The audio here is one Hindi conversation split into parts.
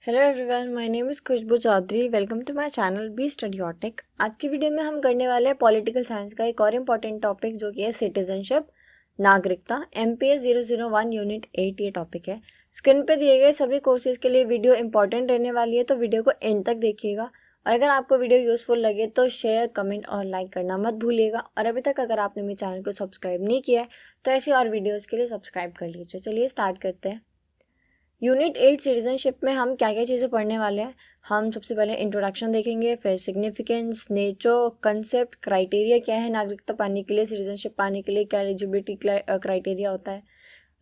Hello everyone, my name is Khushboo Chaudhary. Welcome to my channel be studyotic. आज की वीडियो में हम करने वाले हैं पॉलिटिकल साइंस का एक और इम्पॉर्टेंट टॉपिक जो कि है सिटीजनशिप, नागरिकता। MPS 001 यूनिट 8 ये टॉपिक है। स्क्रीन पे दिए गए सभी कोर्सेज के लिए वीडियो इंपॉर्टेंट रहने वाली है, तो वीडियो को एंड तक देखिएगा। और अगर आपको वीडियो यूजफुल लगे तो शेयर, कमेंट और लाइक करना मत भूलिएगा। और अभी तक अगर आपने मेरे चैनल को सब्सक्राइब नहीं किया है तो ऐसी और वीडियोज़ के लिए सब्सक्राइब कर लीजिए। चलिए स्टार्ट करते हैं। यूनिट 8 सिटीजनशिप में हम क्या क्या चीज़ें पढ़ने वाले हैं। हम सबसे पहले इंट्रोडक्शन देखेंगे, फिर सिग्निफिकेंस, नेचर, कंसेप्ट, क्राइटेरिया क्या है नागरिकता पाने के लिए, सिटीजनशिप पाने के लिए क्या एलिजिबिलिटी क्राइटेरिया होता है,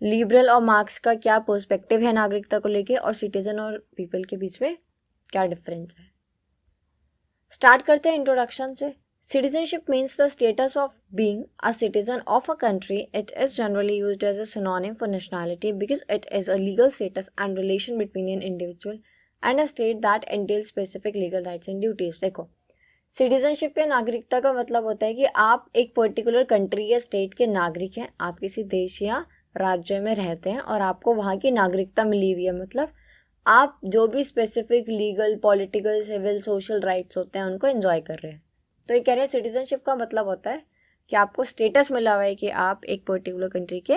लिबरल और मार्क्स का क्या पर्सपेक्टिव है नागरिकता को लेके, और सिटीजन और पीपल के बीच में क्या डिफरेंस है। स्टार्ट करते हैं इंट्रोडक्शन से। Citizenship means the status of being a citizen of a country. It is generally used as a synonym for nationality because it is a legal status and relation between an individual and a state that entails specific legal rights and duties. देखो, सिटीजनशिप या नागरिकता का मतलब होता है कि आप एक पर्टिकुलर कंट्री या स्टेट के नागरिक हैं, आप किसी देश या राज्य में रहते हैं और आपको वहाँ की नागरिकता मिली हुई है। मतलब आप जो भी specific legal, political, civil, social rights होते हैं उनको एंजॉय कर रहे हैं। तो ये कह रहे हैं सिटीजनशिप का मतलब होता है कि आपको स्टेटस मिला हुआ है कि आप एक पर्टिकुलर कंट्री के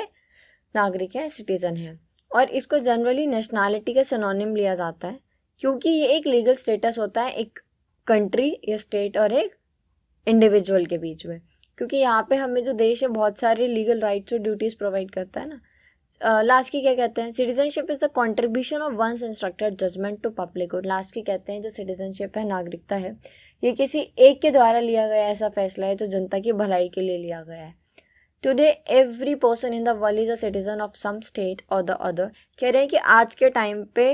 नागरिक हैं, सिटीजन हैं। और इसको जनरली नेशनैलिटी का सिनोनिम लिया जाता है क्योंकि ये एक लीगल स्टेटस होता है एक कंट्री या स्टेट और एक इंडिविजुअल के बीच में। क्योंकि यहाँ पे हमें जो देश है बहुत सारे लीगल राइट्स और ड्यूटीज़ प्रोवाइड करता है ना। लास्ट की क्या कहते हैं, citizenship is the contribution of one's instructed judgement to public good. Last की कहते हैं जो सिटीजनशिप है, नागरिकता है, ये किसी एक के द्वारा लिया गया ऐसा फैसला है जो जनता की भलाई के लिए लिया गया है। Today every person in the world is a citizen of some state और द अदर। कह रहे हैं कि आज के टाइम पे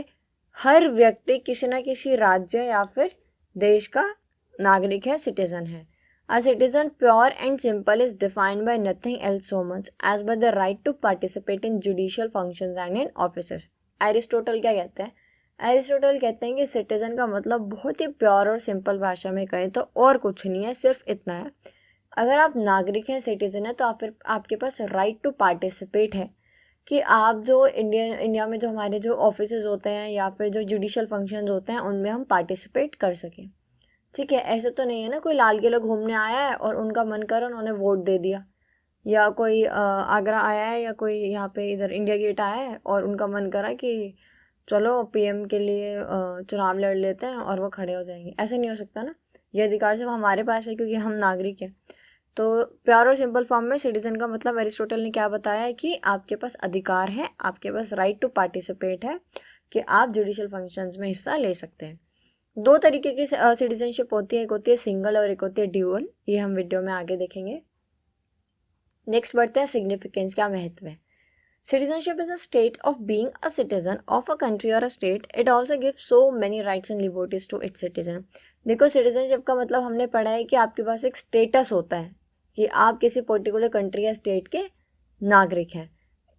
हर व्यक्ति किसी ना किसी राज्य या फिर देश का नागरिक है, सिटीजन है। A citizen, pure and simple, is defined by nothing else so much as by the right to participate in judicial functions and in offices. Aristotle क्या कहते हैं? एरिस्टोटल कहते हैं कि सिटीजन का मतलब बहुत ही प्योर और सिंपल भाषा में कहें तो और कुछ नहीं है, सिर्फ इतना है। अगर आप नागरिक हैं, सिटीजन है, तो आपके पास राइट टू पार्टिसिपेट है कि आप जो इंडिया में जो हमारे जो ऑफिसेज होते हैं या फिर जो जुडिशियल फंक्शंस होते हैं उनमें हम पार्टिसिपेट कर सकें। ठीक है, ऐसे तो नहीं है ना कोई लाल किला घूमने आया है और उनका मन कर उन्होंने वोट दे दिया, या कोई आगरा आया है या कोई यहाँ पे इधर इंडिया गेट आया है और उनका मन करा कि चलो PM के लिए चुनाव लड़ लेते हैं और वो खड़े हो जाएंगे। ऐसे नहीं हो सकता ना। ये अधिकार सिर्फ हमारे पास है क्योंकि हम नागरिक हैं। तो प्योर और सिंपल फॉर्म में सिटीजन का मतलब एरिस्टोटल ने क्या बताया है कि आपके पास अधिकार है, आपके पास राइट टू पार्टिसिपेट है कि आप जुडिशियल फंक्शंस में हिस्सा ले सकते हैं। दो तरीके की सिटीजनशिप होती है, एक होती है सिंगल और एक होती है ड्यूअल। ये हम वीडियो में आगे देखेंगे। नेक्स्ट बढ़ते हैं सिग्निफिकेंस, क्या महत्व है। Citizenship is a state of being a citizen of a country or a state. It also give so many rights and liberties to its citizen. देखो, सिटीजनशिप का मतलब हमने पढ़ा है कि आपके पास एक स्टेटस होता है कि आप किसी पर्टिकुलर कंट्री या स्टेट के नागरिक हैं।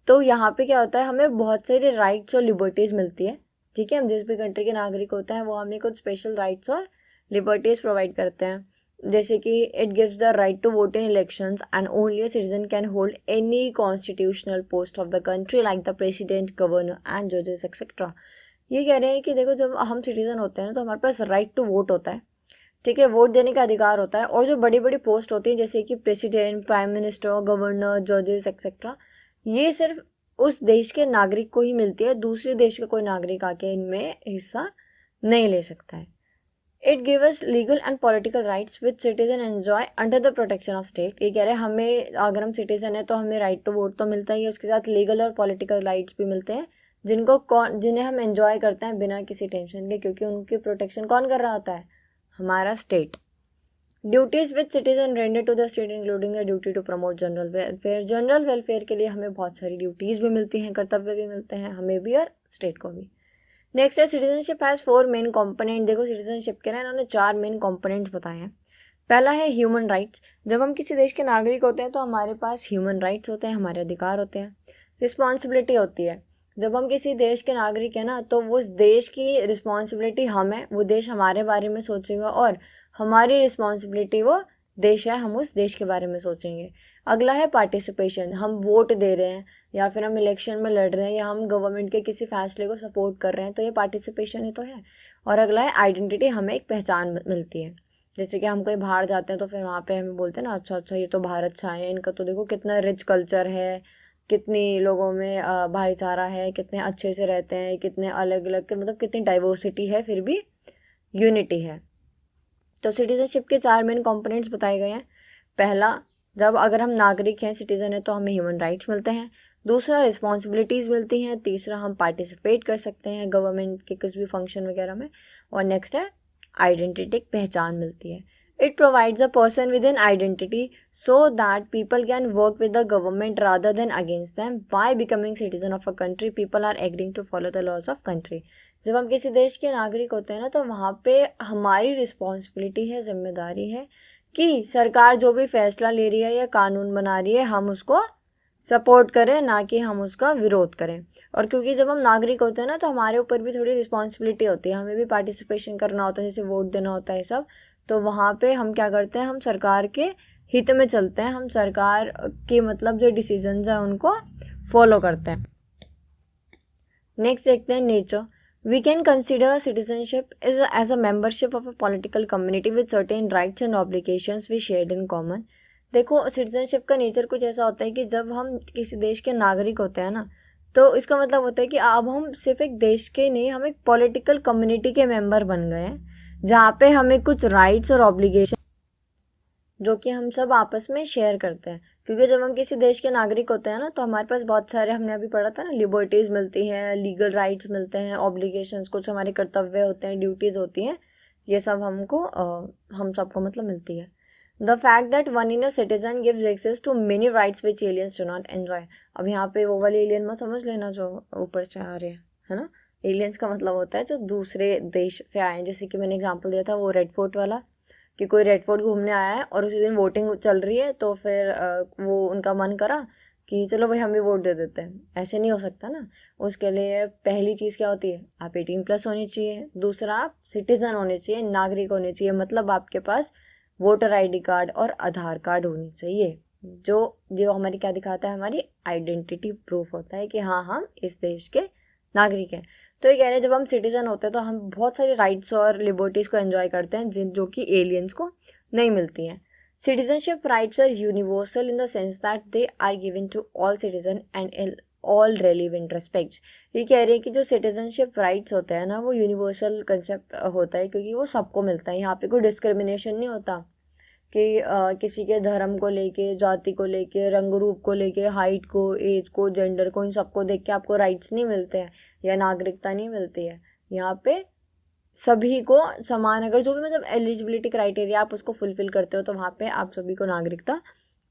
तो यहाँ पे क्या होता है, हमें बहुत सारे राइट्स और लिबर्टीज मिलती है। ठीक है, हम जिस भी कंट्री के नागरिक होते हैं वो हमें कुछ स्पेशल राइट्स और लिबर्टीज प्रोवाइड करते हैं। जैसे कि it gives the right to vote in elections and only a citizen can hold any constitutional post of the country like the president, governor and जजेस एक्सेट्रा। ये कह रहे हैं कि देखो, जब हम सिटीजन होते हैं तो हमारे पास राइट टू वोट होता है। ठीक है, वोट देने का अधिकार होता है। और जो बड़ी बड़ी पोस्ट होती है जैसे कि प्रेसिडेंट, प्राइम मिनिस्टर, गवर्नर, जजेस एक्सेट्रा, ये सिर्फ उस देश के नागरिक को ही मिलती है। दूसरे देश का कोई नागरिक आके इनमें हिस्सा नहीं ले सकता है। It give us legal and political rights which citizen enjoy under the protection of state. ये कह रहे हैं हमें, अगर हम सिटीजन है तो हमें राइट टू वोट तो मिलता ही है, उसके साथ लीगल और पॉलिटिकल राइट्स भी मिलते हैं जिन्हें हम एंजॉय करते हैं बिना किसी टेंशन के, क्योंकि उनकी प्रोटेक्शन कौन कर रहा होता है, हमारा state. Duties with citizen render to the state including the duty to promote general welfare. General welfare के लिए हमें बहुत सारी ड्यूटीज भी मिलती हैं, कर्तव्य भी मिलते हैं, हमें भी और स्टेट को भी। नेक्स्ट है सिटीजनशिप हैज 4 मेन कंपोनेंट। देखो, सिटीजनशिप के ना इन्होंने 4 मेन कंपोनेंट्स बताए हैं। पहला है ह्यूमन राइट्स। जब हम किसी देश के नागरिक होते हैं तो हमारे पास ह्यूमन राइट्स होते हैं, हमारे अधिकार होते हैं। रिस्पॉन्सिबिलिटी होती है, जब हम किसी देश के नागरिक हैं ना तो उस देश की रिस्पॉन्सिबिलिटी हम है, वो देश हमारे बारे में सोचेगा, और हमारी रिस्पॉन्सिबिलिटी वो देश है, हम उस देश के बारे में सोचेंगे। अगला है पार्टिसिपेशन। हम वोट दे रहे हैं या फिर हम इलेक्शन में लड़ रहे हैं या हम गवर्नमेंट के किसी फैसले को सपोर्ट कर रहे हैं, तो ये पार्टिसिपेशन ही तो है। और अगला है आइडेंटिटी, हमें एक पहचान मिलती है। जैसे कि हम कहीं बाहर जाते हैं तो फिर वहाँ पे हमें बोलते हैं ना, अच्छा अच्छा ये तो भारत से आए हैं, इनका तो देखो कितना रिच कल्चर है, कितनी लोगों में भाईचारा है, कितने अच्छे से रहते हैं, कितने अलग अलग, मतलब कितनी डाइवर्सिटी है फिर भी यूनिटी है। तो सिटीजनशिप के 4 मेन कंपोनेंट्स बताए गए हैं। पहला, जब अगर हम नागरिक हैं, सिटीजन है, तो हमें ह्यूमन राइट्स मिलते हैं। दूसरा, रिस्पॉन्सिबिलिटीज़ मिलती हैं। तीसरा, हम पार्टिसिपेट कर सकते हैं गवर्नमेंट के किसी भी फंक्शन वगैरह में। और नेक्स्ट है आइडेंटिटी, पहचान मिलती है। It provides a person with an identity so that people can work with the government rather than against them. By becoming citizen of a country people are agreeing to follow the laws of country. जब हम किसी देश के नागरिक होते हैं ना, तो वहाँ पे हमारी रिस्पॉन्सिबिलिटी है, जिम्मेदारी है कि सरकार जो भी फैसला ले रही है या कानून बना रही है, हम उसको सपोर्ट करें, ना कि हम उसका विरोध करें। और क्योंकि जब हम नागरिक होते हैं ना, तो हमारे ऊपर भी थोड़ी रिस्पॉन्सिबिलिटी होती है, हमें भी पार्टिसिपेशन करना होता है, जैसे वोट देना होता है सब। तो वहाँ पे हम क्या करते हैं, हम सरकार के हित में चलते हैं, हम सरकार के मतलब जो डिसीजंस हैं उनको फॉलो करते हैं। नेक्स्ट देखते हैं nature. We can consider citizenship as a membership of a political community with certain rights and obligations we shared in common. देखो, सिटीजनशिप का नेचर कुछ ऐसा होता है कि जब हम किसी देश के नागरिक होते हैं ना, तो इसका मतलब होता है कि अब हम सिर्फ एक देश के नहीं, हम एक पॉलिटिकल कम्युनिटी के मेंबर बन गए हैं, जहाँ पे हमें कुछ राइट्स और ऑब्लिगेशन जो कि हम सब आपस में शेयर करते हैं। क्योंकि जब हम किसी देश के नागरिक होते हैं ना, तो हमारे पास बहुत सारे, हमने अभी पढ़ा था ना, लिबर्टीज़ मिलती हैं, लीगल राइट्स मिलते हैं, ऑब्लिगेशंस, कुछ हमारे कर्तव्य होते हैं, ड्यूटीज़ होती हैं, ये सब हमको हम सबको मतलब मिलती है। The fact that one in a citizen gives access to many rights which aliens do not enjoy. अब यहाँ पे वो वाले एलियन मत समझ लेना जो ऊपर से आ रहे हैं, है ना। एलियंस का मतलब होता है जो दूसरे देश से आए हैं। जैसे कि मैंने एग्जाम्पल दिया था वो रेड फोर्ट वाला, कि कोई रेड फोर्ट घूमने आया है और उसी दिन वोटिंग चल रही है, तो फिर वो उनका मन करा कि चलो भाई हम भी वोट दे देते हैं। ऐसे नहीं हो सकता ना। उसके लिए पहली चीज़ क्या होती है, आप 18+ होनी चाहिए। दूसरा, आप सिटीज़न होने चाहिए, नागरिक होने चाहिए, मतलब आपके पास वोटर ID कार्ड और आधार कार्ड होनी चाहिए, जो जो हमारी क्या दिखाता है, हमारी आइडेंटिटी प्रूफ होता है कि हाँ हम इस देश के नागरिक हैं। तो ये कह रहे हैं, जब हम सिटीजन होते हैं तो हम बहुत सारी राइट्स और लिबर्टीज़ को एंजॉय करते हैं जो कि एलियंस को नहीं मिलती हैं। Citizenship rights are universal in the sense that they are given to all citizen and all relevant respects. ये कह रहे हैं कि जो सिटीजनशिप राइट्स होते हैं ना, वो यूनिवर्सल कंसेप्ट होता है, क्योंकि वो सबको मिलता है। यहाँ पे कोई डिस्क्रिमिनेशन नहीं होता कि किसी के धर्म को लेके, जाति को लेके, रंग रूप को लेके, हाइट को, एज को, जेंडर को, इन सबको देख के आपको राइट्स नहीं मिलते हैं या नागरिकता नहीं मिलती है। यहाँ पे सभी को समान, अगर जो भी मतलब एलिजिबिलिटी क्राइटेरिया आप उसको फुलफिल करते हो, तो वहाँ पे आप सभी को नागरिकता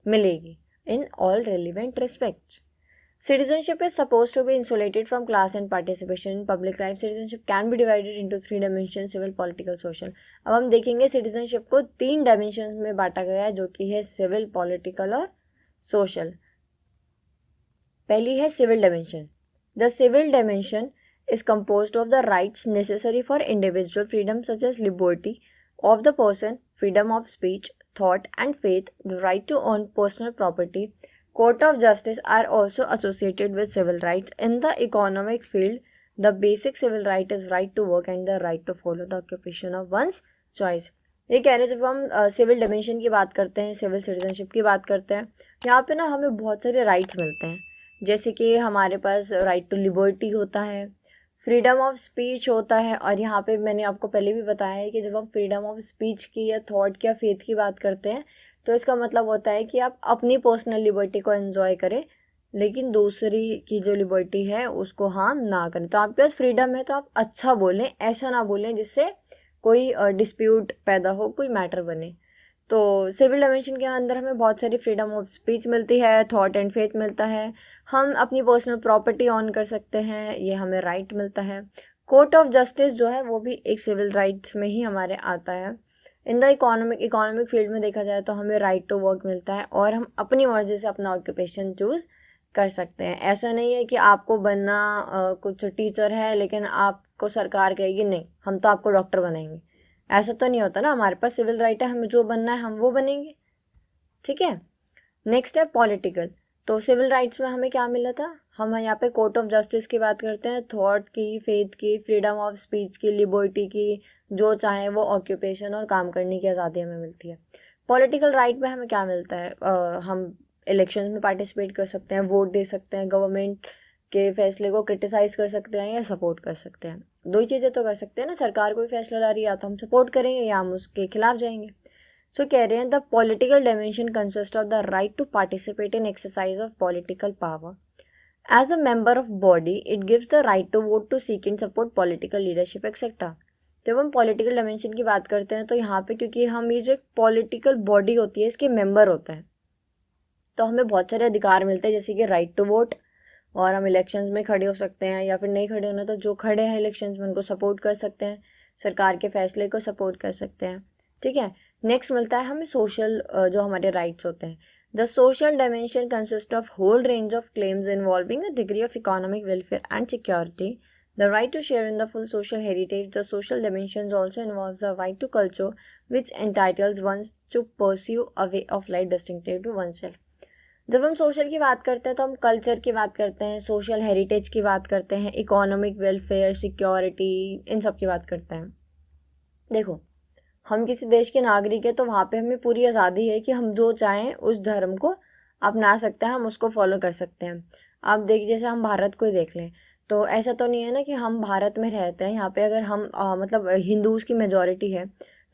मिलेगी in all relevant respects. Citizenship is supposed to be insulated from class and participation in public life. Citizenship can be divided into 3 dimensions: civil, political, social. अब हम देखेंगे सिटीजनशिप को 3 डायमेंशंस में बांटा गया है, जो कि है सिविल, पॉलिटिकल और सोशल। पहली है civil dimension. The civil dimension is composed of the rights necessary for individual freedom such as liberty of the person, freedom of speech, thought and faith, the right to own personal property. Court of justice are also associated with civil rights. In the economic field, the basic civil right is right to work and the right to follow the occupation of one's choice. ये कह रहे हैं, जब हम सिविल डायमेंशन की बात करते हैं, सिविल सिटीजनशिप की बात करते हैं, यहाँ पे ना हमें बहुत सारे राइट्स मिलते हैं। जैसे कि हमारे पास राइट टू लिबर्टी होता है, फ्रीडम ऑफ स्पीच होता है। और यहाँ पे मैंने आपको पहले भी बताया है कि जब हम फ्रीडम ऑफ स्पीच की या थॉट की या फेथ की बात करते हैं, तो इसका मतलब होता है कि आप अपनी पर्सनल लिबर्टी को एंजॉय करें, लेकिन दूसरी की जो लिबर्टी है उसको हार्म ना करें। तो आपके पास फ्रीडम है तो आप अच्छा बोलें, ऐसा ना बोलें जिससे कोई डिस्प्यूट पैदा हो, कोई मैटर बने। तो सिविल डायमेंशन के अंदर हमें बहुत सारी फ्रीडम ऑफ स्पीच मिलती है, थॉट एंड फेथ मिलता है, हम अपनी पर्सनल प्रॉपर्टी ऑन कर सकते हैं, ये हमें राइट मिलता है। कोर्ट ऑफ जस्टिस जो है वो भी एक सिविल राइट्स में ही हमारे आता है। इन द इकोनॉमिक फील्ड में देखा जाए तो हमें राइट टू वर्क मिलता है और हम अपनी मर्जी से अपना ऑक्यूपेशन चूज़ कर सकते हैं। ऐसा नहीं है कि आपको बनना कुछ टीचर है लेकिन आपको सरकार कहेगी नहीं हम तो आपको डॉक्टर बनाएंगे, ऐसा तो नहीं होता ना। हमारे पास सिविल राइट है, हमें जो बनना है हम वो बनेंगे, ठीक है। नेक्स्ट है पॉलिटिकल। तो सिविल राइट्स में हमें क्या मिला था, हम यहाँ पे कोर्ट ऑफ जस्टिस की बात करते हैं, थॉट की, फेथ की, फ्रीडम ऑफ स्पीच की, लिबर्टी की, जो चाहे वो ऑक्यूपेशन और काम करने की आज़ादी हमें मिलती है। पॉलिटिकल राइट में हमें क्या मिलता है, हम इलेक्शंस में पार्टिसिपेट कर सकते हैं, वोट दे सकते हैं, गवर्नमेंट के फैसले को क्रिटिसाइज़ कर सकते हैं या सपोर्ट कर सकते हैं। दो ही चीज़ें तो कर सकते हैं ना, सरकार कोई फैसला ला रही है या तो हम सपोर्ट करेंगे या हम उसके खिलाफ जाएंगे। सो कह रहे हैं the political dimension consist of the right to participate in exercise of political power as a member of body, it gives the right to vote, to seek and support political leadership etcetera. जब हम पॉलिटिकल डायमेंशन की बात करते हैं तो यहाँ पे क्योंकि हम ये जो एक पॉलिटिकल बॉडी होती है इसके मेंबर होते हैं, तो हमें बहुत सारे अधिकार मिलते हैं, जैसे कि राइट टू वोट, और हम इलेक्शंस में खड़े हो सकते हैं, या फिर नहीं खड़े होना तो जो खड़े हैं इलेक्शंस में उनको सपोर्ट कर सकते हैं, सरकार के फैसले को सपोर्ट कर सकते हैं। ठीक है, नेक्स्ट मिलता है हमें सोशल, जो हमारे राइट्स होते हैं। The social dimension consist of whole range of claims involving a degree of economic welfare and security, the right to share in the full social heritage. The social dimensions also involves the right to culture, which entitles one to pursue a way of life distinctive to oneself. जब हम सोशल की बात करते हैं तो हम कल्चर की बात करते हैं, सोशल हेरिटेज की बात करते हैं, इकोनॉमिक वेलफेयर, सिक्योरिटी, इन सब की बात करते हैं। देखो, हम किसी देश के नागरिक हैं तो वहाँ पे हमें पूरी आज़ादी है कि हम जो चाहें उस धर्म को अपना सकते हैं, हम उसको फॉलो कर सकते हैं। आप देखिए, जैसे हम भारत को ही देख लें तो ऐसा तो नहीं है ना कि हम भारत में रहते हैं, यहाँ पे अगर हम मतलब हिंदूज़ की मेजॉरिटी है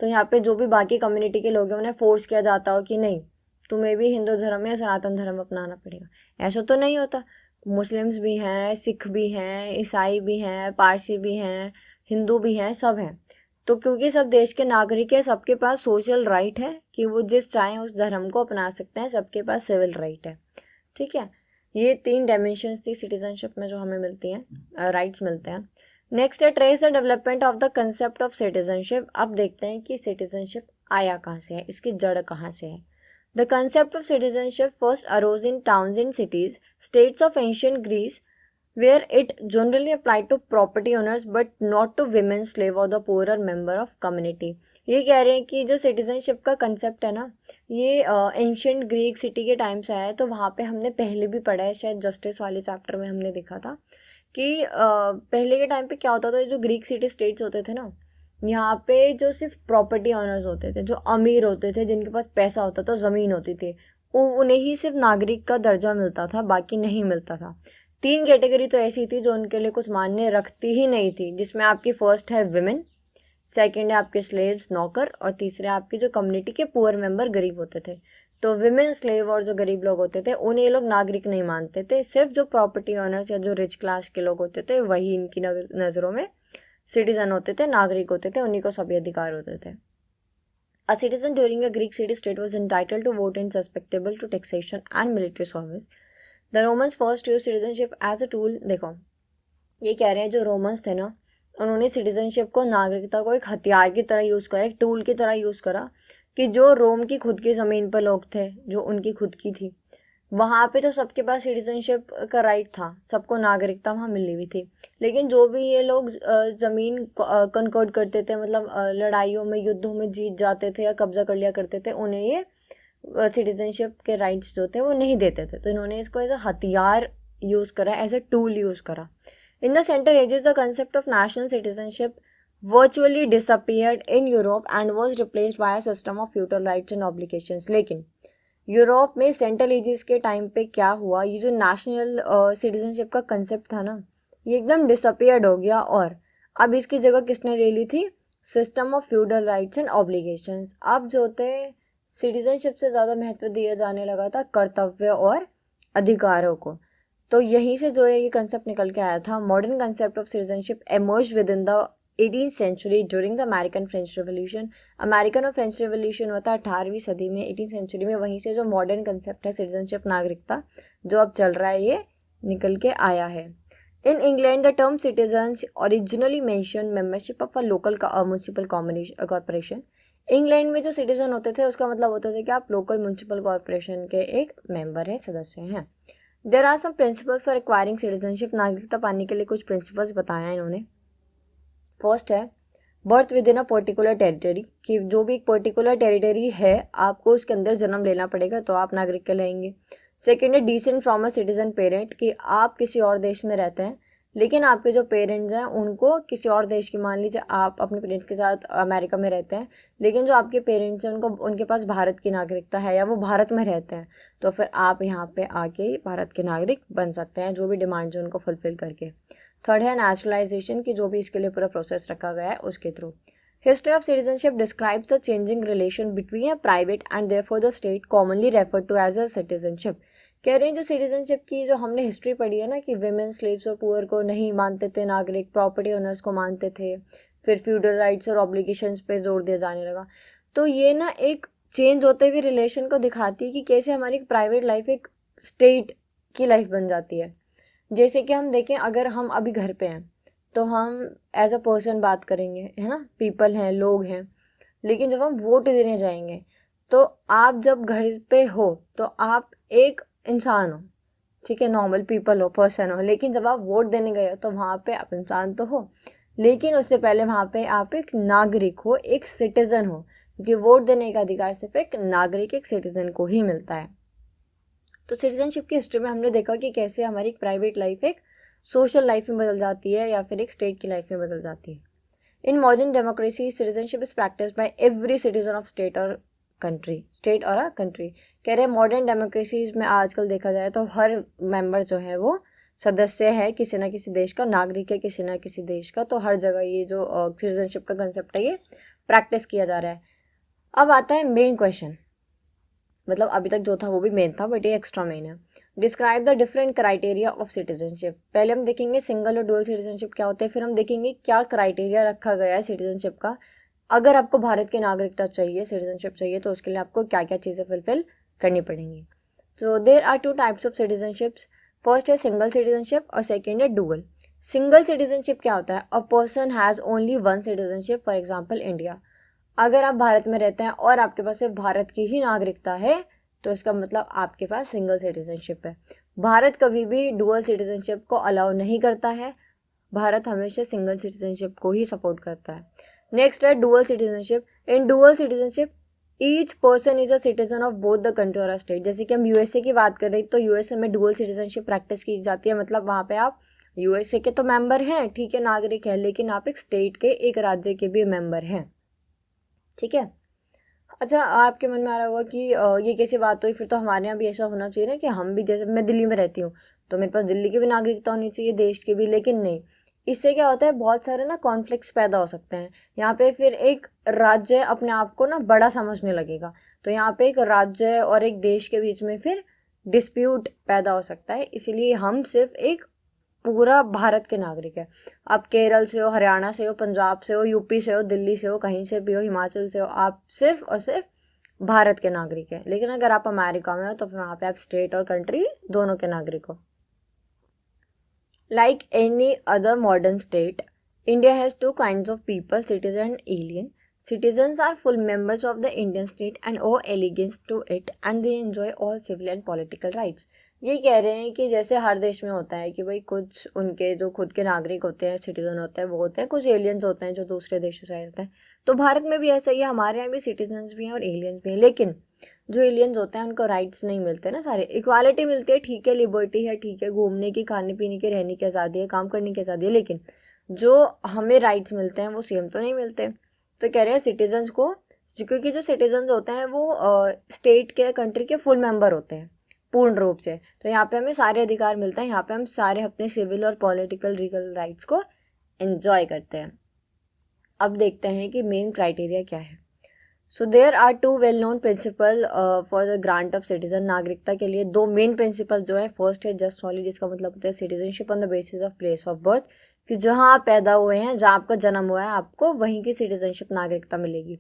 तो यहाँ पे जो भी बाकी कम्युनिटी के लोग हैं उन्हें फोर्स किया जाता हो कि नहीं, तुम्हें भी हिंदू धर्म या सनातन धर्म अपनाना पड़ेगा। ऐसा तो नहीं होता, मुस्लिम्स भी हैं, सिख भी हैं, ईसाई भी हैं, पारसी भी हैं, हिंदू भी हैं, सब हैं। तो क्योंकि सब देश के नागरिक है, सबके पास सोशल राइट है कि वो जिस चाहें उस धर्म को अपना सकते हैं, सबके पास सिविल राइट है। ठीक है, ये 3 डायमेंशंस थी सिटीजनशिप में जो हमें मिलती हैं, राइट्स मिलते हैं। नेक्स्ट है trace the development of the concept of citizenship. अब देखते हैं कि सिटीजनशिप आया कहाँ से है, इसकी जड़ कहाँ से है। The concept of citizenship first arose in towns in cities states of ancient Greece, where it generally applied to property owners but not to women slave or the poorer member of community। ये कह रहे हैं कि जो सिटीजनशिप का कंसेप्ट है ना, ये एंशियंट ग्रीक सिटी के टाइम से आया है। तो वहाँ पे हमने पहले भी पढ़ा है, शायद जस्टिस वाले चैप्टर में हमने देखा था कि पहले के टाइम पे क्या होता था, जो ग्रीक सिटी स्टेट्स होते थे ना, यहाँ पे जो सिर्फ प्रॉपर्टी ऑनर्स होते थे, जो अमीर होते थे, जिनके पास पैसा होता था, ज़मीन होती थी, उन्हें ही सिर्फ नागरिक का दर्जा मिलता था, बाकी नहीं मिलता था। 3 कैटेगरी तो ऐसी थी जो उनके लिए कुछ मान्य रखती ही नहीं थी, जिसमें आपकी फर्स्ट है विमेन, सेकंड है आपके स्लेव्स नौकर, और तीसरे आपकी जो कम्युनिटी के पुअर मेंबर गरीब होते थे। तो विमेन, स्लेव और जो गरीब लोग होते थे उन्हें ये लोग नागरिक नहीं मानते थे, सिर्फ जो प्रॉपर्टी ऑनर्स या जो रिच क्लास के लोग होते थे वही इनकी नज़रों में सिटीजन होते थे, नागरिक होते थे, उन्हीं को सभी अधिकार होते थे। A citizen during a Greek city-state was entitled to vote and susceptible to taxation and military service. The Romans first used citizenship as a tool। देखो, ये कह रहे हैं जो रोमन्स थे ना, उन्होंने सिटीजनशिप को, नागरिकता को एक हथियार की तरह यूज़ करा, एक टूल की तरह यूज़ करा कि जो रोम की खुद की ज़मीन पर लोग थे, जो उनकी खुद की थी, वहाँ पे तो सबके पास सिटीजनशिप का राइट था, सबको नागरिकता वहाँ मिली हुई थी। लेकिन जो भी ये लोग ज़मीन कनकर्ड करते थे, मतलब लड़ाइयों में, युद्धों में जीत जाते थे या कब्जा कर लिया करते थे, उन्हें ये सिटीजनशिप के राइट्स जो थे वो नहीं देते थे। तो इन्होंने इसको एज अ हथियार यूज़ करा, एज अ टूल यूज़ करा। In the centre ages the concept of national citizenship virtually disappeared in Europe and was replaced by a system of feudal rights and obligations। लेकिन यूरोप में सेंट्रल एजेस के टाइम पे क्या हुआ, ये जो नेशनल सिटीजनशिप का कंसेप्ट था ना, ये एकदम डिसअपियर्ड हो गया, और अब इसकी जगह किसने ले ली थी, system of feudal rights and obligations. अब जो थे सिटीजनशिप से ज़्यादा महत्व दिया जाने लगा था कर्तव्य और अधिकारों को। तो यहीं से जो है ये कंसेप्ट निकल के आया था। Modern concept of citizenship emerge within the 18th century during the American French revolution. American और फ्रेंच रेवोल्यूशन हुआ था 18वीं सदी में, 18th सेंचुरी में। वहीं से जो मॉडर्न कंसेप्ट है सिटीजनशिप, नागरिकता, जो अब चल रहा है, ये निकल के आया है। In England the term citizens originally mention membership of a local municipal corporation. England में जो सिटीजन होते थे उसका मतलब होता था कि आप लोकल म्यूनसिपल कॉर्पोरेशन के एक मेंबर हैं, सदस्य हैं। There are some principles for acquiring citizenship. नागरिकता पाने के लिए कुछ प्रिंसिपल्स बताया इन्होंने। फर्स्ट है birth with in a particular territory, कि जो भी एक पर्टिकुलर टेरिटरी है आपको उसके अंदर जन्म लेना पड़ेगा तो आप नागरिक कहलाएंगे। सेकेंड है decent from a citizen parent, कि आप किसी और देश में रहते हैं लेकिन आपके जो पेरेंट्स हैं उनको किसी और देश की, मान लीजिए आप अपने पेरेंट्स के साथ अमेरिका में रहते हैं लेकिन जो आपके पेरेंट्स हैं उनको उनके पास भारत की नागरिकता है या वो भारत में रहते हैं, तो फिर आप यहाँ पे आके भारत के नागरिक बन सकते हैं जो भी डिमांड्स हैं उनको फुलफिल करके। थर्ड है नेचुरलाइजेशन, की जो भी इसके लिए पूरा प्रोसेस रखा गया है उसके through. History of citizenship describes the changing relation between a private and therefore the state commonly referred to as a citizenship. कह रहे हैं जो सिटीजनशिप की जो हमने हिस्ट्री पढ़ी है ना, कि विमेन स्लेव्स और पुअर को नहीं मानते थे नागरिक, प्रॉपर्टी ओनर्स को मानते थे, फिर फ्यूडल राइट्स और ऑब्लिगेशंस पे जोर दिया जाने लगा, तो ये ना एक चेंज होते हुए रिलेशन को दिखाती है कि कैसे हमारी प्राइवेट लाइफ एक स्टेट की लाइफ बन जाती है। जैसे कि हम देखें, अगर हम अभी घर पे हैं तो हम एज अ पर्सन बात करेंगे, है ना, पीपल हैं, लोग हैं, लेकिन जब हम वोट देने जाएंगे तो आप जब घर पे हो तो आप एक इंसान हो, ठीक है, नॉर्मल पीपल हो, पर्सन हो, लेकिन जब आप वोट देने गए हो तो वहाँ पे आप इंसान तो हो लेकिन उससे पहले वहाँ पे आप एक नागरिक हो, एक सिटीजन हो, क्योंकि वोट देने का अधिकार सिर्फ एक नागरिक, एक सिटीजन को ही मिलता है। तो सिटीजनशिप की हिस्ट्री में हमने देखा कि कैसे हमारी एक प्राइवेट लाइफ एक सोशल लाइफ में बदल जाती है या फिर एक स्टेट की लाइफ में बदल जाती है। In modern democracy citizenship is practice by every citizen of state और अ कंट्री। कह रहे हैं मॉडर्न डेमोक्रेसीज में आजकल देखा जाए तो हर मेंबर जो है वो सदस्य है किसी ना किसी देश का, नागरिक है किसी ना किसी देश का, तो हर जगह ये जो सिटीजनशिप का कंसेप्ट है ये प्रैक्टिस किया जा रहा है। अब आता है मेन क्वेश्चन, मतलब अभी तक जो था वो भी मेन था बट ये एक्स्ट्रा मेन है। Describe the different criteria of citizenship. पहले हम देखेंगे सिंगल और डुअल सिटीजनशिप क्या होता है, फिर हम देखेंगे क्या क्राइटेरिया रखा गया है सिटीजनशिप का। अगर आपको भारत की नागरिकता चाहिए, सिटीजनशिप चाहिए, तो उसके लिए आपको क्या क्या चीज़ें फुलफिल करनी पड़ेंगी। तो there are two types of citizenships. First है सिंगल सिटीजनशिप और सेकेंड है डुअल। सिंगल सिटीजनशिप क्या होता है, a person has only one citizenship, for example India. अगर आप भारत में रहते हैं और आपके पास सिर्फ भारत की ही नागरिकता है तो इसका मतलब आपके पास सिंगल सिटीजनशिप है। भारत कभी भी डुअल सिटीजनशिप को अलाउ नहीं करता है, भारत हमेशा सिंगल सिटीजनशिप को ही सपोर्ट करता है। नेक्स्ट है dual citizenship. In dual citizenship each person is a citizen of both the country or a state. जैसे कि हम यूएसए की बात कर रहे हैं तो यूएसए में डुअल सिटीजनशिप प्रैक्टिस की जाती है, मतलब वहाँ पे आप यूएसए के तो मेंबर हैं, ठीक है, नागरिक हैं, लेकिन आप एक स्टेट के, एक राज्य के भी मेंबर हैं, ठीक है। अच्छा, आपके मन में आ रहा होगा कि ये कैसी बात हुई, फिर तो हमारे यहाँ भी ऐसा होना चाहिए ना कि हम भी, जैसे मैं दिल्ली में रहती हूँ तो मेरे पास दिल्ली की भी नागरिकता होनी चाहिए, देश की भी, लेकिन नहीं। इससे क्या होता है, बहुत सारे ना कॉन्फ्लिक्ट्स पैदा हो सकते हैं यहाँ पे, फिर एक राज्य अपने आप को ना बड़ा समझने लगेगा, तो यहाँ पे एक राज्य और एक देश के बीच में फिर डिस्प्यूट पैदा हो सकता है, इसीलिए हम सिर्फ एक पूरा भारत के नागरिक है। आप केरल से हो, हरियाणा से हो, पंजाब से हो, यूपी से हो, दिल्ली से हो, कहीं से भी हो, हिमाचल से हो, आप सिर्फ और सिर्फ भारत के नागरिक हैं। लेकिन अगर आप अमेरिका में हो तो फिर वहाँ पे आप स्टेट और कंट्री दोनों के नागरिक हो। Like any other modern state, India has two kinds of people, citizen and alien. Citizens are full members of the Indian state and owe allegiance to it and they enjoy all civil and political rights. ये कह रहे हैं कि जैसे हर देश में होता है कि भाई कुछ उनके जो खुद के नागरिक होते हैं, सिटीजन होते हैं, वो होते हैं, कुछ एलियंस होते हैं जो दूसरे देशों से आए होते हैं, तो भारत में भी ऐसा ही है, हमारे यहाँ भी सिटीजन्स भी हैं और एलियंस भी हैं, लेकिन जो एलियंस होते हैं उनको राइट्स नहीं मिलते ना, सारे इक्वालिटी मिलती है, ठीक है, लिबर्टी है, ठीक है, घूमने की, खाने पीने की, रहने की आज़ादी है, काम करने की आज़ादी है, लेकिन जो हमें राइट्स मिलते हैं वो सेम तो नहीं मिलते। तो कह रहे हैं सिटीजन्स को, क्योंकि जो सिटीजन्स होते हैं वो स्टेट के, कंट्री के फुल मेंबर होते हैं पूर्ण रूप से, तो यहाँ पे हमें सारे अधिकार मिलते हैं, यहाँ पे हम सारे अपने सिविल और पॉलिटिकल लीगल राइट्स को एंजॉय करते हैं। अब देखते हैं कि मेन क्राइटेरिया क्या है। So there are two well known principle for the grant of citizen. नागरिकता के लिए दो मेन प्रिंसिपल जो है, फर्स्ट है जस्ट सॉलिड, जिसका मतलब होता है citizenship on the basis of place of birth, कि जहाँ आप पैदा हुए हैं, जहाँ आपका जन्म हुआ है, आपको वहीं की सिटीजनशिप नागरिकता मिलेगी।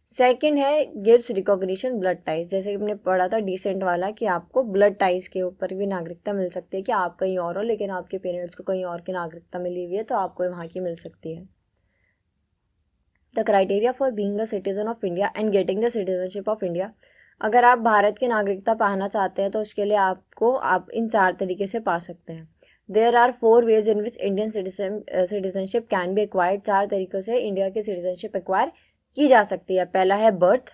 सेकंड है गिव्स रिकॉग्निशन ब्लड टाइज, जैसे कि हमने पढ़ा था डिसेंट वाला, कि आपको ब्लड टाइज के ऊपर भी नागरिकता मिल सकती है, कि आप कहीं और हो लेकिन आपके पेरेंट्स को कहीं और की नागरिकता मिली हुई है तो आपको वहाँ की मिल सकती है। The criteria for being a citizen of India and getting the citizenship of India. अगर आप भारत की नागरिकता पाना चाहते हैं तो उसके लिए आप इन 4 तरीके से पा सकते हैं। There are 4 ways in which Indian citizenship can be acquired. 4 तरीक़ों से इंडिया की सिटीजनशिप एक्वायर की जा सकती है। पहला है बर्थ,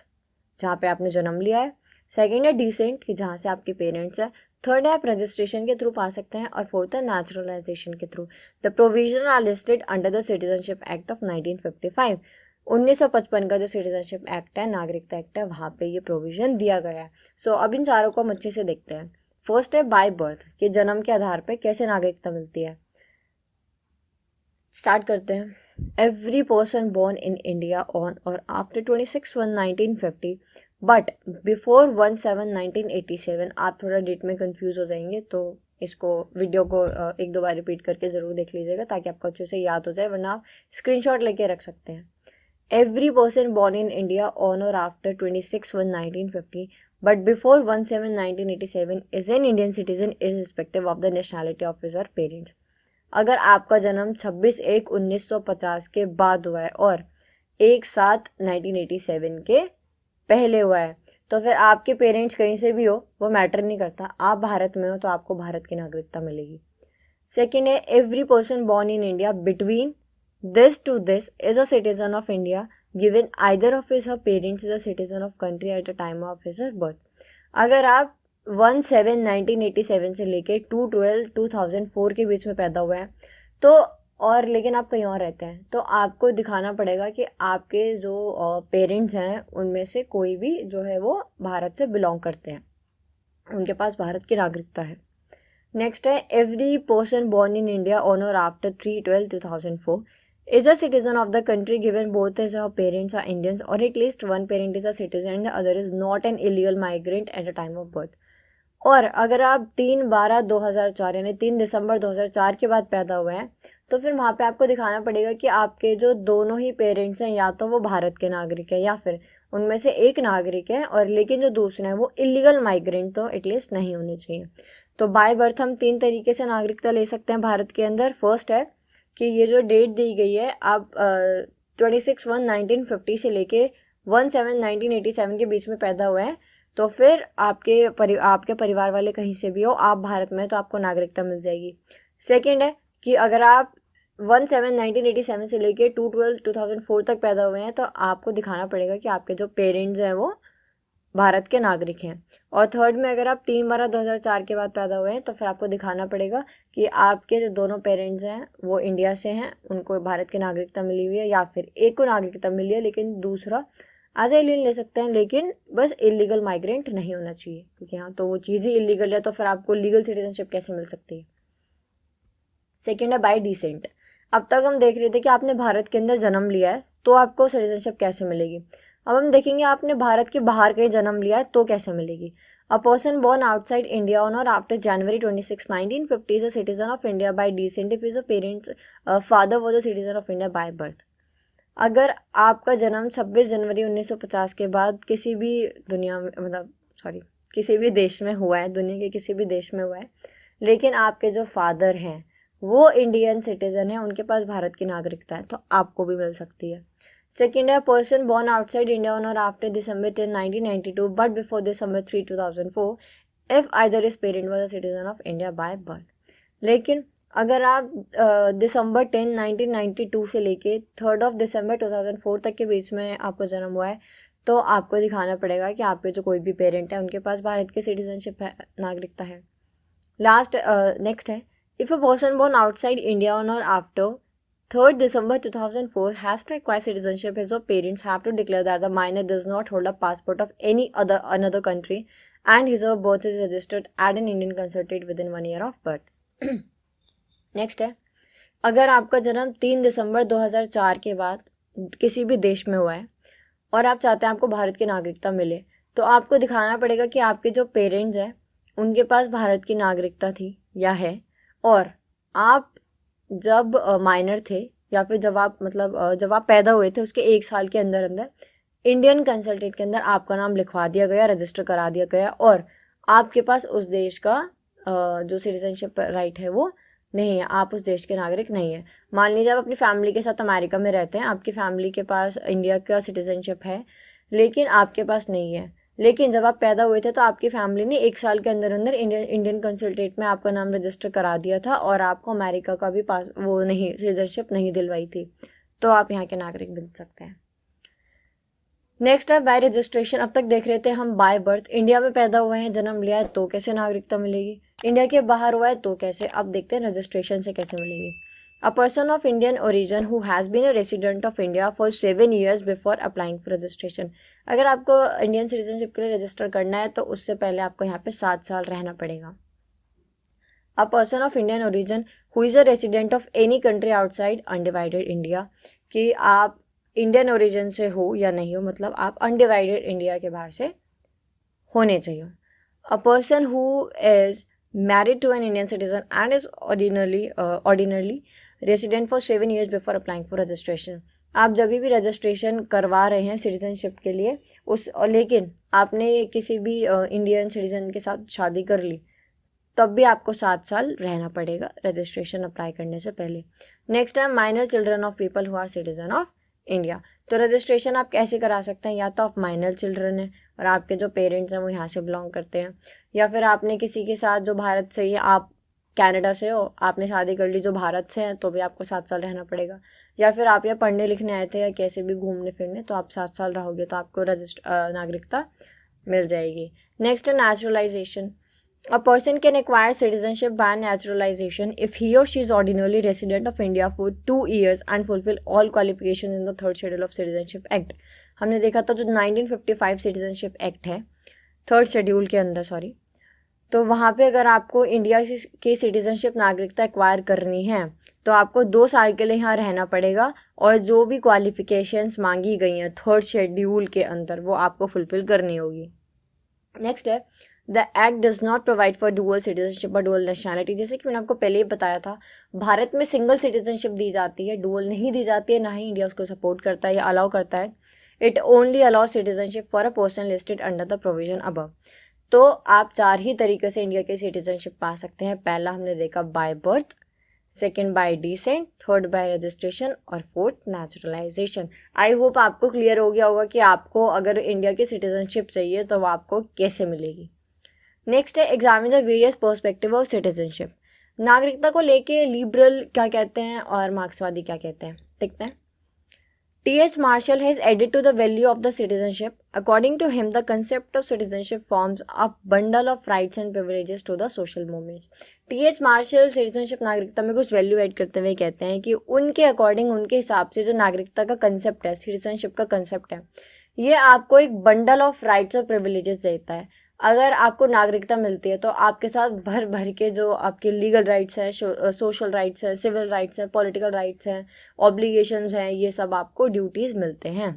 जहाँ पे आपने जन्म लिया है। सेकेंड है डिसेंट, कि जहाँ से आपके पेरेंट्स हैं। थर्ड है आप रजिस्ट्रेशन के थ्रू पा सकते हैं, और फोर्थ है नेचुरलाइजेशन के through. The provision are listed under the citizenship act of 1955। 1955 का जो सिटीजनशिप एक्ट है, नागरिकता एक्ट है, वहाँ पे ये प्रोविजन दिया गया है। सो अब इन चारों को हम अच्छे से देखते हैं। फर्स्ट है बाय बर्थ, कि जन्म के आधार पर कैसे नागरिकता मिलती है। स्टार्ट करते हैं। Every person born in India on or after 26/1/1950 but before 1/7/1987, आप थोड़ा डेट में कंफ्यूज हो जाएंगे तो इसको वीडियो को एक दो बार रिपीट करके ज़रूर देख लीजिएगा ताकि आपको अच्छे से याद हो जाए, वरना आप स्क्रीनशॉट लेके रख सकते हैं। Every person born in India on or after 26/1/1950 but before 1/7/1987 is an Indian citizen irrespective of the nationality of his or parents. अगर आपका जन्म 26/1/1950 के बाद हुआ है और 1/7/1987 के पहले हुआ है, तो फिर आपके पेरेंट्स कहीं से भी हो वो मैटर नहीं करता, आप भारत में हो तो आपको भारत की नागरिकता मिलेगी। सेकेंड है every person born in India between this to this is a citizen of India given either of his her parents is a citizen of country at a time of his her birth. अगर आप 1/7/1987 से लेके 2/12/2004 के बीच में पैदा हुए हैं तो, और लेकिन आप कहीं और रहते हैं, तो आपको दिखाना पड़ेगा कि आपके जो पेरेंट्स हैं उनमें से कोई भी जो है वो भारत से बिलोंग करते हैं, उनके पास भारत की नागरिकता है। नेक्स्ट है every person born in India on or after 3/12/2004 is a citizen of the country given both his or parents are Indians or at least one parent is a citizen and the other is not an illegal migrant at a time of birth। और अगर आप 3/12/2004 यानी 3 दिसंबर 2004 के बाद पैदा हुए हैं तो फिर वहाँ पे आपको दिखाना पड़ेगा कि आपके जो दोनों ही पेरेंट्स हैं या तो वो भारत के नागरिक हैं या फिर उनमें से एक नागरिक है, और लेकिन जो दूसरे हैं वो इलीगल माइग्रेंट तो एटलीस्ट नहीं होने चाहिए। तो बाय बर्थ हम 3 तरीके से नागरिकता ले सकते हैं भारत के अंदर। फर्स्ट है कि ये जो डेट दी गई है, आप 26/1/1950 से लेके 1/7/1987 के बीच में पैदा हुए हैं, तो फिर आपके परिवार वाले कहीं से भी हो, आप भारत में तो आपको नागरिकता मिल जाएगी। सेकेंड है कि अगर आप 1/7/1987 से लेके 2/12/2004 तक पैदा हुए हैं तो आपको दिखाना पड़ेगा कि आपके जो पेरेंट्स हैं वो भारत के नागरिक हैं। और थर्ड में अगर आप 3/12/2004 के बाद पैदा हुए हैं तो फिर आपको दिखाना पड़ेगा कि आपके जो दोनों पेरेंट्स हैं वो इंडिया से हैं, उनको भारत की नागरिकता मिली हुई है, या फिर एक को नागरिकता मिली है लेकिन दूसरा एज एलियन ले सकते हैं, लेकिन बस इलीगल माइग्रेंट नहीं होना चाहिए, क्योंकि हाँ तो वो चीज़ ही इलीगल है तो फिर आपको लीगल सिटीजनशिप कैसे मिल सकती है। सेकेंड है बाय डिसेंट। अब तक हम देख रहे थे कि आपने भारत के अंदर जन्म लिया है तो आपको सिटीजनशिप कैसे मिलेगी। अब हम देखेंगे आपने भारत के बाहर कहीं जन्म लिया है तो कैसे मिलेगी। A person born outside India on or after January 26, 1950 is a citizen of India by descent if is a parents father was a citizen of India by birth. अगर आपका जन्म 26 जनवरी 1950 के बाद किसी भी दुनिया में किसी भी देश में हुआ है, दुनिया के किसी भी देश में हुआ है, लेकिन आपके जो फादर हैं वो इंडियन सिटीजन है, उनके पास भारत की नागरिकता है, तो आपको भी मिल सकती है। सेकेंड है person born outside India on or after December 10, 1992 but before December 3, 2004 if either is parent was a citizen of India by birth. लेकिन अगर आप December 10, 1992 से लेके 3 December 2004 तक के बीच में आपको जन्म हुआ है तो आपको दिखाना पड़ेगा कि आपके जो कोई भी पेरेंट है उनके पास भारत की सिटीजनशिप है, नागरिकता है। लास्ट नेक्स्ट है if a person born outside India on or after 3 December 2004 has to acquire citizenship, his or parents have to declare that the minor does not hold a passport of any another country and his or birth is registered at an Indian consulate within 1 year of birth। Next है अगर आपका जन्म 3 दिसंबर 2004 के बाद किसी भी देश में हुआ है और आप चाहते हैं आपको भारत की नागरिकता मिले, तो आपको दिखाना पड़ेगा कि आपके जो पेरेंट्स हैं उनके पास भारत की नागरिकता थी या है, और आप जब माइनर थे या फिर जब आप पैदा हुए थे उसके 1 साल के अंदर अंदर इंडियन कंसल्टेट के अंदर आपका नाम लिखवा दिया गया, रजिस्टर करा दिया गया, और आपके पास उस देश का जो सिटीजनशिप राइट है वो नहीं है, आप उस देश के नागरिक नहीं है। मान लीजिए आप अपनी फैमिली के साथ अमेरिका में रहते हैं, आपकी फैमिली के पास इंडिया का सिटीजनशिप है लेकिन आपके पास नहीं है, लेकिन जब आप पैदा हुए थे तो आपकी फैमिली ने 1 साल के अंदर अंदर इंडियन कंसल्टेट में आपका नाम रजिस्टर करा दिया था और आपको अमेरिका का भी पास वो नहीं सिटीजनशिप नहीं दिलवाई थी, तो आप यहाँ के नागरिक बन सकते हैं। नेक्स्ट है बाय रजिस्ट्रेशन। अब तक देख रहे थे हम बाय बर्थ, इंडिया में पैदा हुए हैं, जन्म लिया है तो कैसे नागरिकता मिलेगी, इंडिया के बाहर हुआ है तो कैसे। अब देखते हैं रजिस्ट्रेशन से कैसे मिलेगी। A person of Indian origin who has been a resident of India for 7 years before applying for registration. अगर आपको इंडियन सिटीजनशिप के लिए रजिस्टर करना है तो उससे पहले आपको यहाँ पे 7 साल रहना पड़ेगा। अ person of Indian origin who is a resident of any country outside undivided India, कि आप इंडियन ओरिजिन से हो या नहीं हो, मतलब आप अनडिवाइडेड इंडिया के बाहर से होने चाहिए। A person who is married to an Indian citizen and is ordinarily resident for 7 years before applying for registration. आप जब भी रजिस्ट्रेशन करवा रहे हैं सिटीजनशिप के लिए लेकिन आपने किसी भी इंडियन सिटीजन के साथ शादी कर ली, तब भी आपको 7 साल रहना पड़ेगा रजिस्ट्रेशन अप्लाई करने से पहले। नेक्स्ट है minor children of people who are citizen of India. तो रजिस्ट्रेशन आप कैसे करा सकते हैं, या तो आप माइनर चिल्ड्रन हैं और आपके जो पेरेंट्स हैं वो यहाँ से बिलोंग करते हैं, या फिर आपने किसी के साथ जो भारत से ही, आप कनाडा से हो, आपने शादी कर ली जो भारत से हैं, तो भी आपको 7 साल रहना पड़ेगा। या फिर आप यहाँ पढ़ने लिखने आए थे या कैसे भी घूमने फिरने, तो आप 7 साल रहोगे तो आपको नागरिकता मिल जाएगी। नेक्स्ट है naturalisation. A person can acquire citizenship by naturalization if he or she is ordinarily resident of India for 2 years and fulfill all qualifications in the third schedule of Citizenship Act। हमने देखा था जो 1955 सिटीजनशिप एक्ट है, थर्ड शेड्यूल के अंदर, सॉरी, तो वहाँ पे अगर आपको इंडिया की सिटीजनशिप नागरिकता एक्वायर करनी है तो आपको 2 साल के लिए यहाँ रहना पड़ेगा, और जो भी क्वालिफिकेशंस मांगी गई हैं थर्ड शेड्यूल के अंदर वो आपको फुलफिल करनी होगी। नेक्स्ट है the act does not provide for dual citizenship और डुअल नेशनैलिटी। जैसे कि मैंने आपको पहले ही बताया था, भारत में सिंगल सिटीजनशिप दी जाती है, डुअल नहीं दी जाती है, ना ही इंडिया उसको सपोर्ट करता है या अलाउ करता है। It only allow citizenship for a person listed under the provision above. तो आप 4 ही तरीके से इंडिया की सिटीजनशिप पा सकते हैं। पहला हमने देखा by birth, second by decent, third by registration और फोर्थ नेचुरलाइजेशन। आई होप आपको क्लियर हो गया होगा कि आपको अगर इंडिया की सिटीजनशिप चाहिए तो वो आपको कैसे मिलेगी। नेक्स्ट है examine the various perspective of citizenship. नागरिकता को लेके लिबरल क्या कहते हैं और मार्क्सवादी क्या कहते हैं, देखते हैं। T.H. Marshall has added to the value of the citizenship. According to him, the concept of citizenship forms a bundle of rights and privileges to the social movements. T.H. Marshall citizenship नागरिकता में कुछ वैल्यू ऐड करते हुए कहते हैं कि उनके अकॉर्डिंग, उनके हिसाब से जो नागरिकता का कंसेप्ट है, सिटीजनशिप का कंसेप्ट है, ये आपको एक बंडल ऑफ राइट्स और प्रिविलेजेस देता है। अगर आपको नागरिकता मिलती है तो आपके साथ भर भर के जो आपके लीगल राइट्स हैं, सोशल राइट्स हैं, सिविल राइट्स हैं, पॉलिटिकल राइट्स हैं, ऑब्लिगेशंस हैं, ये सब आपको ड्यूटीज़ मिलते हैं।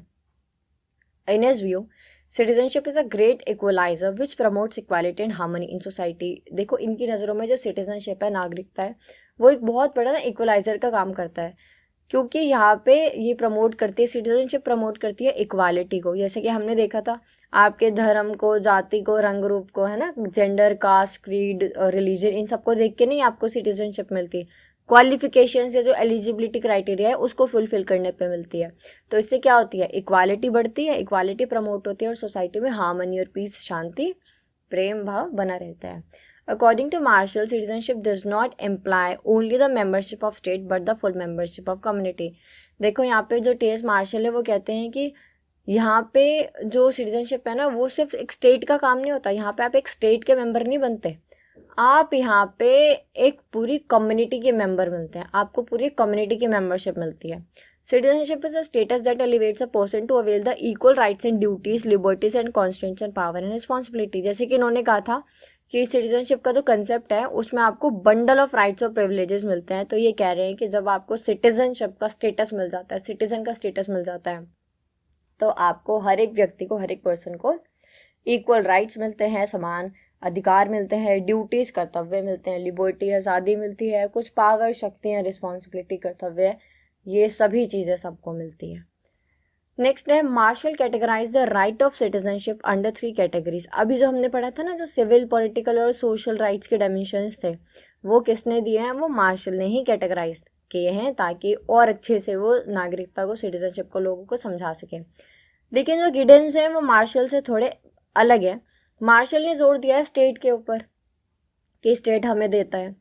In his view citizenship is a great equalizer which promotes equality and harmony in society. देखो, इनकी नज़रों में जो सिटीजनशिप है, नागरिकता है, वो एक बहुत बड़ा ना इक्वलाइजर का काम करता है, क्योंकि यहाँ पे ये प्रमोट करती है, सिटीजनशिप प्रमोट करती है इक्वालिटी को। जैसे कि हमने देखा था, आपके धर्म को, जाति को, रंग रूप को, है ना, जेंडर, कास्ट, क्रीड, रिलीजन, इन सबको देख के नहीं आपको सिटीजनशिप मिलती, क्वालिफिकेशन से जो एलिजिबिलिटी क्राइटेरिया है उसको फुलफिल करने पे मिलती है। तो इससे क्या होती है, इक्वालिटी बढ़ती है, इक्वालिटी प्रमोट होती है और सोसाइटी में हार्मनी और पीस, शांति, प्रेम भाव बना रहता है। According to Marshall, citizenship does not imply only the membership of state but the full membership of community। देखो, यहाँ पे जो टी.एच. मार्शल है वो कहते हैं कि यहाँ पे जो सिटीजनशिप है ना, वो सिर्फ एक स्टेट का काम नहीं होता। यहाँ पे आप एक स्टेट के मेंबर नहीं बनते, आप यहाँ पे एक पूरी कम्युनिटी के मेंबर मिलते हैं, आपको पूरी कम्युनिटी की मेंबरशिप मिलती है। Citizenship is a status that elevates a person to avail the equal rights and duties, liberties and constraints and power and responsibility। जैसे कि इन्होंने कहा था कि सिटीजनशिप का जो कंसेप्ट है उसमें आपको बंडल ऑफ राइट्स और प्रिविलेजेस मिलते हैं। तो ये कह रहे हैं कि जब आपको सिटीजनशिप का स्टेटस मिल जाता है, सिटीजन का स्टेटस मिल जाता है, तो आपको हर एक व्यक्ति को, हर एक पर्सन को इक्वल राइट्स मिलते हैं, समान अधिकार मिलते हैं, ड्यूटीज़, कर्तव्य मिलते हैं, लिबर्टी, आज़ादी मिलती है, कुछ पावर, शक्तियाँ, रिस्पॉन्सिबिलिटी, कर्तव्य, ये सभी चीज़ें सबको मिलती है। नेक्स्ट है Marshall categorize the right of citizenship under 3 categories. अभी जो हमने पढ़ा था ना, जो सिविल, पॉलिटिकल और सोशल राइट्स के डायमेंशंस थे, वो किसने दिए हैं, वो मार्शल ने ही कैटेगराइज किए हैं, ताकि और अच्छे से वो नागरिकता को, सिटीजनशिप को लोगों को समझा सकें। लेकिन जो गिडेंस हैं वो मार्शल से थोड़े अलग है। मार्शल ने जोर दिया है स्टेट के ऊपर कि स्टेट हमें देता है,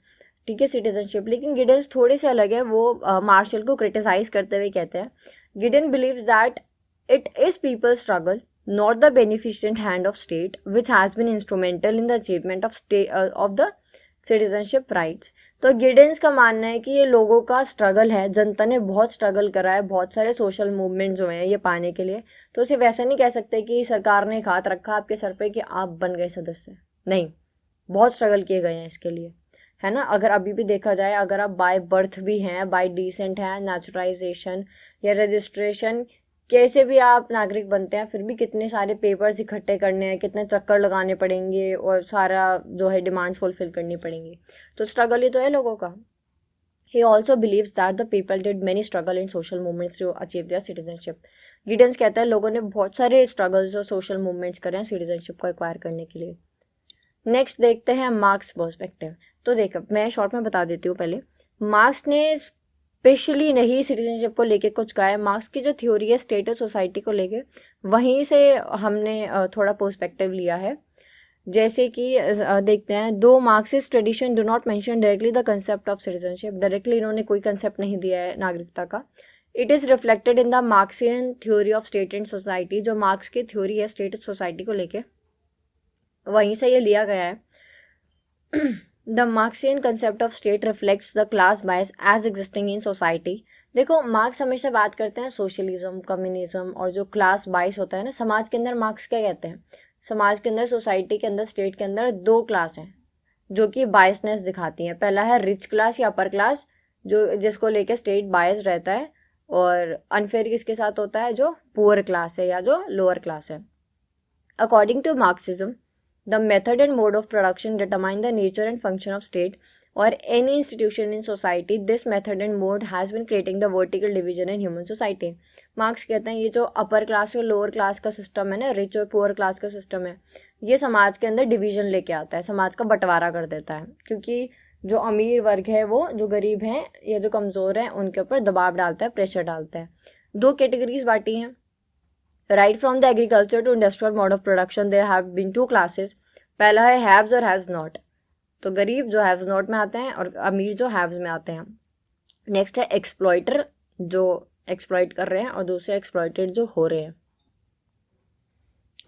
ठीक है, सिटीजनशिप, लेकिन गिडेंस थोड़े से अलग है। वो मार्शल को क्रिटिसाइज करते हुए कहते हैं, Giddens believes that It is people's struggle, not the beneficent hand of state, which has been instrumental in the achievement of the citizenship rights. तो गिडेंस का मानना है कि ये लोगों का स्ट्रगल है, जनता ने बहुत स्ट्रगल करा है, बहुत सारे सोशल मूवमेंट्स हुए हैं ये पाने के लिए. तो सिर्फ ऐसा नहीं कह सकते कि सरकार ने एक हाथ रखा आपके सर पे कि आप बन गए सदस्य. नहीं, बहुत स्ट्रगल किए गए हैं इसके लिए, है ना. अगर अभी भी देखा जाए, अगर आप बाय बर्थ भी हैं, बाय डिसेंट हैं, नेचुरलाइजेशन या रजिस्ट्रेशन, कैसे भी आप नागरिक बनते हैं, फिर भी कितने सारे पेपर्स इकट्ठे करने हैं, कितने चक्कर लगाने पड़ेंगे और सारा जो है डिमांड्स फुलफिल करनी पड़ेंगी. तो स्ट्रगल ही तो है लोगों का. He also believes that the people did many struggle in social movements to achieve their citizenship. Giddens कहता है लोगों ने बहुत सारे स्ट्रगल्स और सोशल मूवमेंट्स करे हैं सिटीजनशिप को एक्वायर करने के लिए. नेक्स्ट देखते हैं मार्क्स पर्सपेक्टिव. तो देखो मैं शॉर्ट में बता देती हूँ पहले. मार्क्स ने स्पेशली नहीं सिटीजनशिप को लेके कुछ कहा है. मार्क्स की जो थ्योरी है स्टेट और सोसाइटी को लेके, वहीं से हमने थोड़ा पर्सपेक्टिव लिया है. जैसे कि देखते हैं, दो Marxist tradition do not mention directly the concept of citizenship. Directly इन्होंने कोई कंसेप्ट नहीं दिया है नागरिकता का. It is reflected in the Marxian theory of state and society. जो मार्क्स की थ्योरी है स्टेट और सोसाइटी को लेके, वहीं से ये लिया गया है. The Marxian concept of state reflects the class bias as existing in society. देखो मार्क्स हमेशा बात करते हैं सोशलिज्म, कम्युनिज्म और जो क्लास बायस होता है ना समाज के अंदर. मार्क्स क्या कहते हैं, समाज के अंदर, सोसाइटी के अंदर, स्टेट के अंदर दो क्लास हैं जो कि बायसनेस दिखाती हैं. पहला है रिच क्लास या अपर क्लास, जो जिसको लेके स्टेट बायस रहता है. और अनफेयर किसके साथ होता है, जो पुअर क्लास है या जो लोअर क्लास है. According to Marxism, the method and mode of production determine the nature and function of state or any institution in society. This method and mode has been creating the vertical division in human society. Marks कहते हैं ये जो अपर क्लास और लोअर क्लास का सिस्टम है ना, रिच और पुअर क्लास का सिस्टम है, ये समाज के अंदर डिवीजन लेके आता है, समाज का बंटवारा कर देता है. क्योंकि जो अमीर वर्ग है वो जो गरीब हैं या जो कमज़ोर हैं उनके ऊपर दबाव डालता है, प्रेशर डालता है. दो कैटेगरीज बांटी हैं. Right from the agriculture to industrial mode of production there have been two classes. पहला है हैव्स और हैव्स नॉट. तो गरीब जो हैव्स नॉट में आते हैं और अमीर जो हैव्स में आते हैं. नेक्स्ट है एक्सप्लॉइटर जो एक्सप्लॉइट कर रहे हैं और दूसरे एक्सप्लॉइटेड जो हो रहे हैं.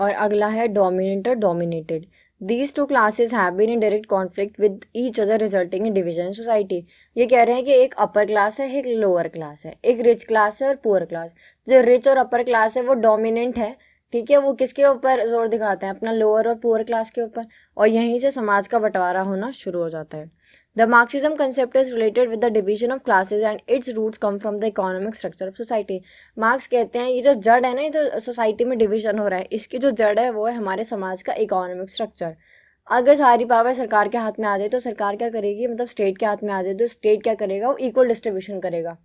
और अगला है dominator dominated. These two classes have been in direct conflict with each other resulting in division in society. ये कह रहे हैं कि एक अपर क्लास है, एक लोअर क्लास है, एक रिच क्लास है और पुअर क्लास. जो रिच और अपर क्लास है वो डोमिनेंट है, ठीक है. वो किसके ऊपर जोर दिखाते हैं, अपना लोअर और पुअर क्लास के ऊपर. और यहीं से समाज का बंटवारा होना शुरू हो जाता है. The Marxism concept is related with the division of classes and its roots come from the economic structure of society. Marx कहते हैं ये जो जड़ है ना, ये जो सोसाइटी में डिवीजन हो रहा है, इसकी जो जड़ है वो है हमारे समाज का इकोनॉमिक स्ट्रक्चर. अगर सारी पावर सरकार के हाथ में आ जाए तो सरकार क्या करेगी, मतलब स्टेट के हाथ में आ जाए तो स्टेट क्या करेगा, वो इक्वल डिस्ट्रीब्यूशन करेगा.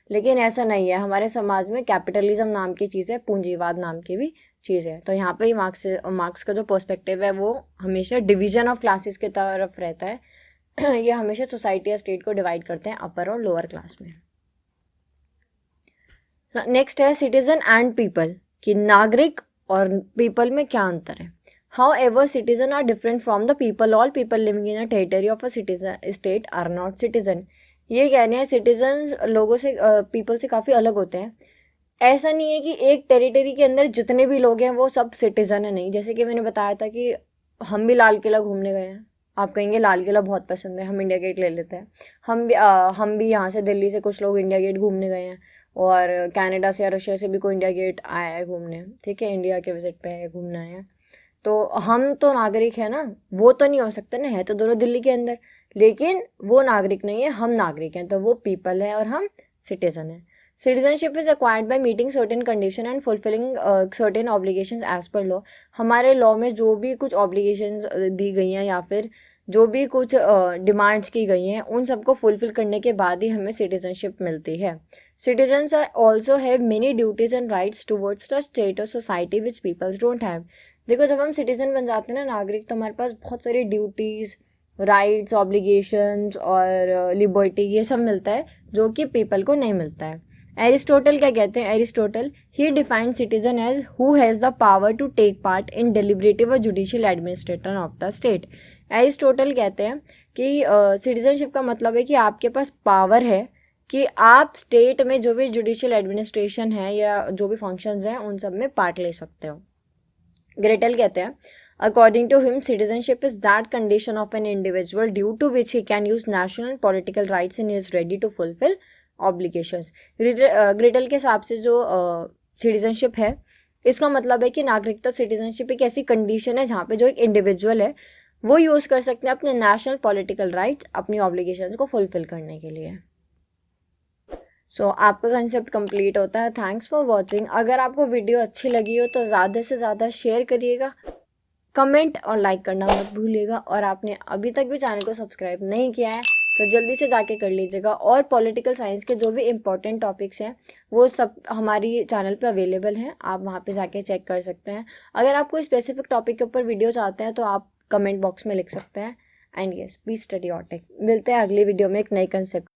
लेकिन ऐसा नहीं है. हमारे समाज में कैपिटलिज्म नाम की चीज़ है, पूंजीवाद नाम की भी चीज़ है. तो यहाँ पे ही मार्क्स का जो पर्सपेक्टिव है वो हमेशा डिवीजन ऑफ क्लासेस की तरफ रहता है. ये हमेशा सोसाइटी या स्टेट को डिवाइड करते हैं अपर और लोअर क्लास में. नेक्स्ट है सिटीजन एंड पीपल, कि नागरिक और पीपल में क्या अंतर है. However, citizens are different from the people. All people living in a territory of a citizen state are not citizen. ये कहने हैं सिटीजन लोगों से, पीपल से काफ़ी अलग होते हैं. ऐसा नहीं है कि एक टेरिटरी के अंदर जितने भी लोग हैं वो सब सिटीजन है, नहीं. जैसे कि मैंने बताया था कि हम भी लाल किला घूमने गए हैं. आप कहेंगे लाल किला बहुत पसंद है, हम इंडिया गेट ले लेते हैं. हम भी यहाँ से दिल्ली से कुछ लोग इंडिया गेट घूमने गए हैं, और कनाडा से या रशिया से भी कोई इंडिया गेट आया है घूमने, ठीक है, इंडिया के विजिट पे घूमना है. तो हम तो नागरिक है ना, वो तो नहीं हो सकता ना, है तो दोनों दिल्ली के अंदर, लेकिन वो नागरिक नहीं है, हम नागरिक हैं. तो वो पीपल है और हम सिटीजन हैं. Citizenship is acquired by meeting certain condition and fulfilling certain obligations as per law. हमारे लॉ में जो भी कुछ ऑब्लिगेशंस दी गई हैं या फिर जो भी कुछ डिमांड्स की गई हैं, उन सबको फुलफिल करने के बाद ही हमें सिटीजनशिप मिलती है. Citizens also have many duties and rights towards the state और society which peoples don't have. देखो जब हम सिटीजन बन जाते हैं ना, नागरिक, तो हमारे पास बहुत सारी ड्यूटीज़, राइट्स, ऑब्लिगेशंस और लिबर्टी, ये सब मिलता है जो कि पीपल को नहीं मिलता है. एरिस्टोटल क्या कहते हैं, Aristotle he defined citizen as who has the power to take part in deliberative or judicial administrator of the state. Aristotle कहते हैं कि सिटीजनशिप का मतलब है कि आपके पास पावर है कि आप स्टेट में जो भी जुडिशियल एडमिनिस्ट्रेशन है या जो भी फंक्शंस हैं उन सब में पार्ट ले सकते हो। ग्रेटल कहते हैं according to him citizenship is that condition of an individual due to which he can use national political rights and is ready to fulfil obligations. Gettell के हिसाब से जो सिटीजनशिप है इसका मतलब है कि नागरिकता सिटीजनशिप एक ऐसी कंडीशन है जहाँ पे जो एक इंडिविजुअल है वो यूज़ कर सकते हैं अपने नेशनल पॉलिटिकल राइट्स अपनी ऑब्लिगेशंस को फुलफिल करने के लिए। सो आपका कंसेप्ट कंप्लीट होता है। Thanks for watching. अगर आपको वीडियो अच्छी लगी हो तो ज़्यादा से ज़्यादा शेयर करिएगा, कमेंट और लाइक करना मत भूलिएगा। और आपने अभी तक भी चैनल को सब्सक्राइब नहीं किया है तो जल्दी से जाके कर लीजिएगा। और पॉलिटिकल साइंस के जो भी इम्पोर्टेंट टॉपिक्स हैं वो सब हमारी चैनल पे अवेलेबल हैं, आप वहाँ पे जाके चेक कर सकते हैं। अगर आप कोई स्पेसिफिक टॉपिक के ऊपर वीडियो चाहते हैं तो आप कमेंट बॉक्स में लिख सकते हैं। And yes, be studyotic. मिलते हैं अगली वीडियो में एक नई कंसेप्ट।